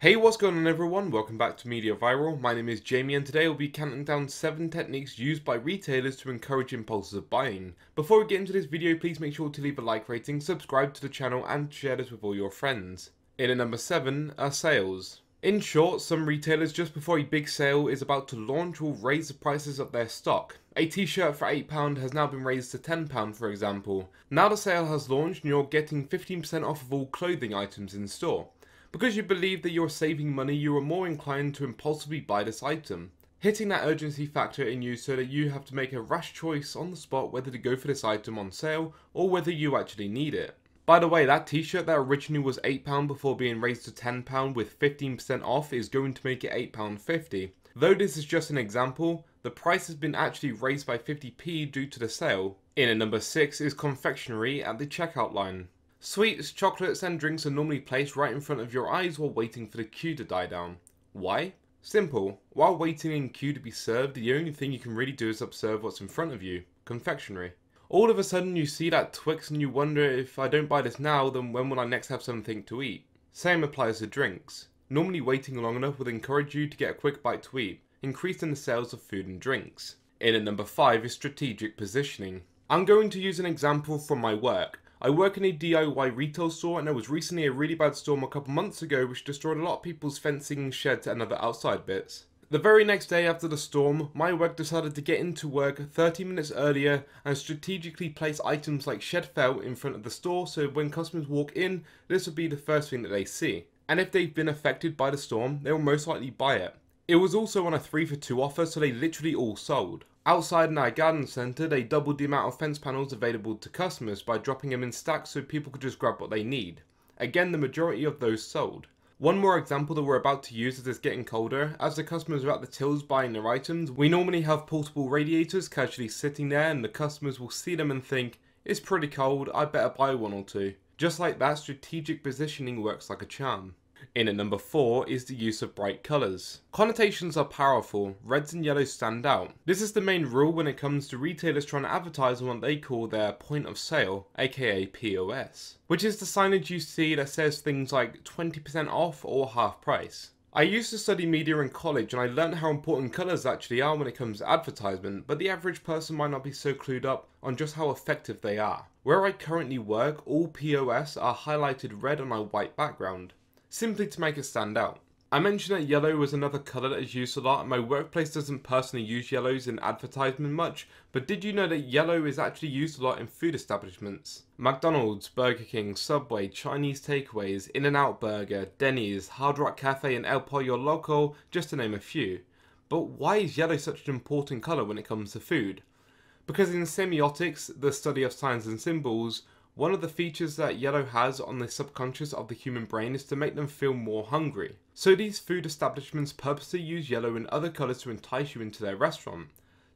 Hey, what's going on everyone? Welcome back to MediaViral. My name is Jamie and today we'll be counting down 7 techniques used by retailers to encourage impulsive buying. Before we get into this video, please make sure to leave a like rating, subscribe to the channel and share this with all your friends. In at number 7 are sales. In short, some retailers just before a big sale is about to launch will raise the prices of their stock. A t-shirt for £8 has now been raised to £10 for example. Now the sale has launched and you're getting 15% off of all clothing items in store. Because you believe that you're saving money, you are more inclined to impulsively buy this item, hitting that urgency factor in you so that you have to make a rash choice on the spot whether to go for this item on sale or whether you actually need it. By the way, that t-shirt that originally was £8 before being raised to £10 with 15% off is going to make it £8.50. Though this is just an example, the price has been actually raised by 50p due to the sale. In at number 6 is confectionery at the checkout line. Sweets, chocolates and drinks are normally placed right in front of your eyes while waiting for the queue to die down. Why? Simple. While waiting in queue to be served, the only thing you can really do is observe what's in front of you. Confectionery. All of a sudden you see that Twix and you wonder, if I don't buy this now, then when will I next have something to eat? Same applies to drinks. Normally waiting long enough would encourage you to get a quick bite to eat, increasing the sales of food and drinks. In at number 5 is strategic positioning. I'm going to use an example from my work. I work in a DIY retail store and there was recently a really bad storm a couple months ago which destroyed a lot of people's fencing, sheds and other outside bits. The very next day after the storm, my work decided to get into work 30 minutes earlier and strategically place items like shed felt in front of the store so when customers walk in, this will be the first thing that they see. And if they've been affected by the storm, they will most likely buy it. It was also on a 3 for 2 offer, so they literally all sold. Outside in our garden centre, they doubled the amount of fence panels available to customers by dropping them in stacks so people could just grab what they need. Again, the majority of those sold. One more example that we're about to use as it's getting colder. As the customers are at the tills buying their items, we normally have portable radiators casually sitting there and the customers will see them and think, it's pretty cold, I better buy one or two. Just like that, strategic positioning works like a charm. In at number 4 is the use of bright colours. Connotations are powerful, reds and yellows stand out. This is the main rule when it comes to retailers trying to advertise on what they call their point of sale, aka POS, which is the signage you see that says things like 20% off or half price. I used to study media in college and I learned how important colours actually are when it comes to advertisement, but the average person might not be so clued up on just how effective they are. Where I currently work, all POS are highlighted red on a white background, simply to make it stand out. I mentioned that yellow was another colour that is used a lot and my workplace doesn't personally use yellows in advertisement much, but did you know that yellow is actually used a lot in food establishments? McDonald's, Burger King, Subway, Chinese takeaways, In-N-Out Burger, Denny's, Hard Rock Cafe and El Pollo Loco, just to name a few. But why is yellow such an important colour when it comes to food? Because in semiotics, the study of signs and symbols, one of the features that yellow has on the subconscious of the human brain is to make them feel more hungry. So these food establishments purposely use yellow and other colours to entice you into their restaurant.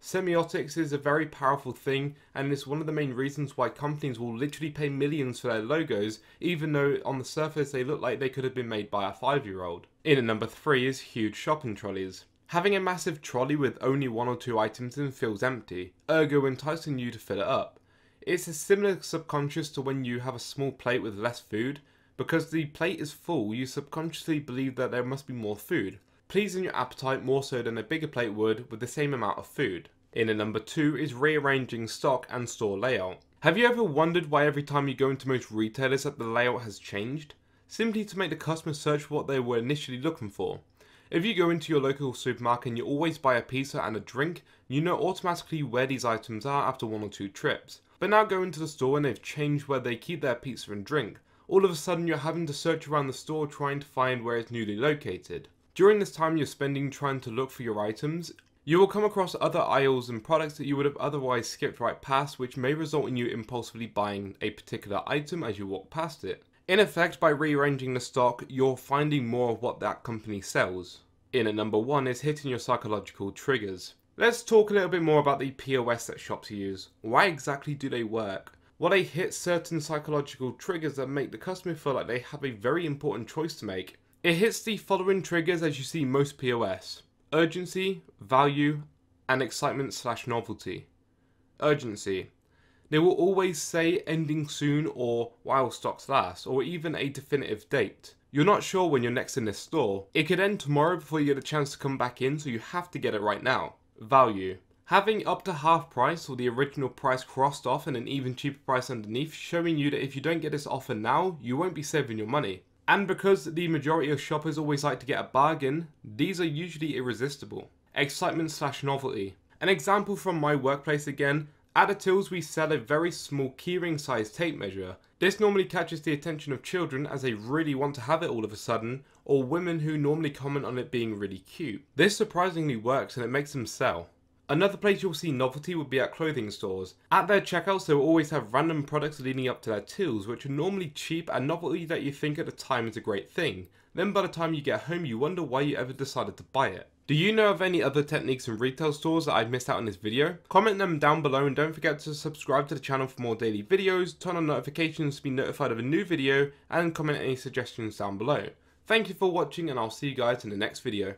Semiotics is a very powerful thing and is one of the main reasons why companies will literally pay millions for their logos even though on the surface they look like they could have been made by a 5-year-old. In at number 3 is huge shopping trolleys. Having a massive trolley with only 1 or 2 items in feels empty, ergo enticing you to fill it up. It's a similar subconscious to when you have a small plate with less food. Because the plate is full, you subconsciously believe that there must be more food, pleasing your appetite more so than a bigger plate would with the same amount of food. In at number 2 is rearranging stock and store layout. Have you ever wondered why every time you go into most retailers that the layout has changed? Simply to make the customer search for what they were initially looking for. If you go into your local supermarket and you always buy a pizza and a drink, you know automatically where these items are after 1 or 2 trips. But now go into the store and they've changed where they keep their pizza and drink. All of a sudden you're having to search around the store trying to find where it's newly located. During this time you're spending trying to look for your items, you will come across other aisles and products that you would have otherwise skipped right past, which may result in you impulsively buying a particular item as you walk past it. In effect, by rearranging the stock, you're finding more of what that company sells. In at number 1 is hitting your psychological triggers. Let's talk a little bit more about the POS that shops use. Why exactly do they work? Well, they hit certain psychological triggers that make the customer feel like they have a very important choice to make. It hits the following triggers as you see most POS. Urgency, value, and excitement/novelty. Urgency. They will always say ending soon or while stocks last, or even a definitive date. You're not sure when you're next in this store. It could end tomorrow before you get a chance to come back in, so you have to get it right now. Value. Having up to half price or the original price crossed off and an even cheaper price underneath, showing you that if you don't get this offer now, you won't be saving your money. And because the majority of shoppers always like to get a bargain, these are usually irresistible. Excitement/novelty. An example from my workplace again. At the tills we sell a very small keyring sized tape measure. This normally catches the attention of children as they really want to have it all of a sudden, or women who normally comment on it being really cute. This surprisingly works and it makes them sell. Another place you'll see novelty would be at clothing stores. At their checkouts they will always have random products leading up to their tills which are normally cheap and novelty that you think at the time is a great thing. Then by the time you get home you wonder why you ever decided to buy it. Do you know of any other techniques in retail stores that I've missed out in this video? Comment them down below and don't forget to subscribe to the channel for more daily videos, turn on notifications to be notified of a new video, and comment any suggestions down below. Thank you for watching and I'll see you guys in the next video.